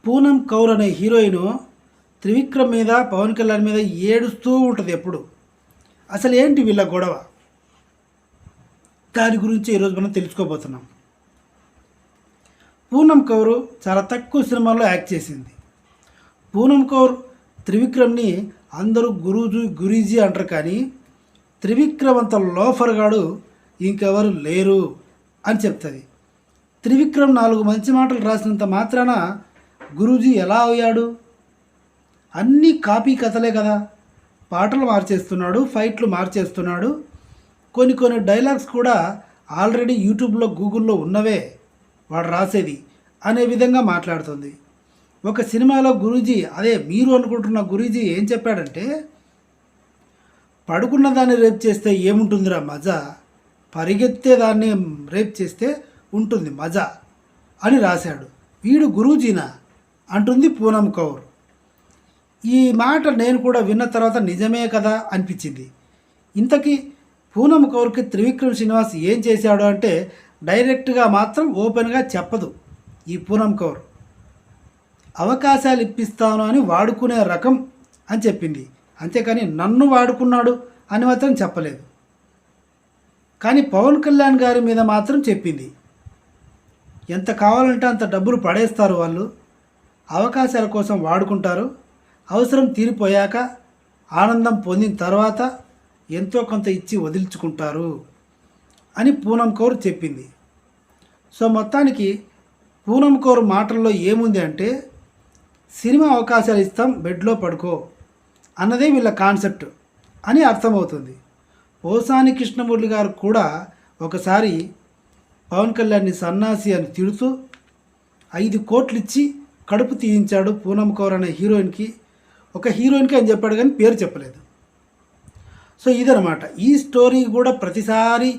పూనం కౌర్ అనే హీరోయిన్ త్రివిక్రమ్ మీద పవన్ కళ్యాణ్ మీద ఏడుస్తూ ఉంటుంది ఎప్పుడు. అసలు ఏంటి వీళ్ళ గొడవ? దాని గురించి ఈరోజు మనం తెలుసుకోబోతున్నాం. పూనం కౌర్ చాలా తక్కువ సినిమాల్లో యాక్ట్ చేసింది. పూనం కౌర్ త్రివిక్రమ్ని అందరూ గురూజీ అంటారు, కానీ త్రివిక్రమ్ అంత లోఫర్ గాడు ఇంకెవరు లేరు అని చెప్తుంది. త్రివిక్రమ్ 4 మంచి మాటలు రాసినంత మాత్రాన గురూజీ ఎలా అయ్యాడు? అన్నీ కాపీ కథలే కదా. పాటలు మార్చేస్తున్నాడు, ఫైట్లు మార్చేస్తున్నాడు, కొన్ని డైలాగ్స్ కూడా ఆల్రెడీ యూట్యూబ్లో గూగుల్లో ఉన్నవే వాడు రాసేది అనే విధంగా మాట్లాడుతుంది. ఒక సినిమాలో గురూజీ, అదే మీరు అనుకుంటున్న గురూజీ ఏం చెప్పాడంటే, పడుకున్న దాన్ని రేప్ చేస్తే ఏముంటుందిరా మజా, పరిగెత్తే దాన్ని రేప్ చేస్తే ఉంటుంది మజా అని రాశాడు. వీడు గురూజీనా అంటుంది పూనం కౌర్. ఈ మాట నేను కూడా విన్న తర్వాత నిజమే కదా అనిపించింది. ఇంతకీ పూనం కౌర్కి త్రివిక్రమ్ శ్రీనివాస్ ఏం చేశాడు అంటే డైరెక్ట్గా మాత్రం ఓపెన్గా చెప్పదు. ఈ పూనం కౌర్ అవకాశాలు ఇప్పిస్తాను అని వాడుకునే రకం అని చెప్పింది, అంతేకాని నన్ను వాడుకున్నాడు అని మాత్రం చెప్పలేదు. కానీ పవన్ కళ్యాణ్ గారి మీద మాత్రం చెప్పింది. ఎంత కావాలంటే అంత డబ్బులు పడేస్తారు వాళ్ళు, అవకాశాల కోసం వాడుకుంటారు, అవసరం తీరిపోయాక ఆనందం పొందిన తర్వాత ఎంతో కొంత ఇచ్చి వదిలించుకుంటారు అని పూనం కౌర్ చెప్పింది. సో మొత్తానికి పూనం కౌర్ మాటల్లో ఏముంది అంటే, సినిమా అవకాశాలు ఇస్తాం, బెడ్లో పడుకో అన్నదే వీళ్ళ కాన్సెప్ట్ అని అర్థమవుతుంది. పోసాని కృష్ణమురళి గారు కూడా ఒకసారి పవన్ కళ్యాణ్ని సన్నాసి అని తిడుతూ 5 కోట్లు ఇచ్చి కడుపు తీయించాడు పూనం కౌర్ అనే హీరోయిన్కి. ఒక హీరోయిన్కి అని చెప్పాడు కానీ పేరు చెప్పలేదు. సో ఇదనమాట. ఈ స్టోరీ కూడా ప్రతిసారి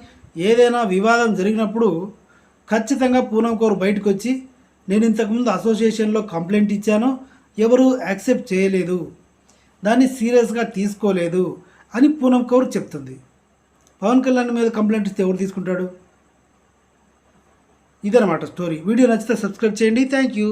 ఏదైనా వివాదం జరిగినప్పుడు ఖచ్చితంగా పూనం కౌర్ బయటకు వచ్చి, నేను ఇంతకుముందు అసోసియేషన్లో కంప్లైంట్ ఇచ్చాను, ఎవరు యాక్సెప్ట్ చేయలేదు, దాన్ని సీరియస్గా తీసుకోలేదు అని పూనం కౌర్ చెప్తుంది. పవన్ కళ్యాణ్ మీద కంప్లైంట్ ఇస్తే ఎవరు తీసుకుంటాడు? ఇదనమాట స్టోరీ. వీడియో నచ్చితే సబ్స్క్రైబ్ చేయండి. Thank you.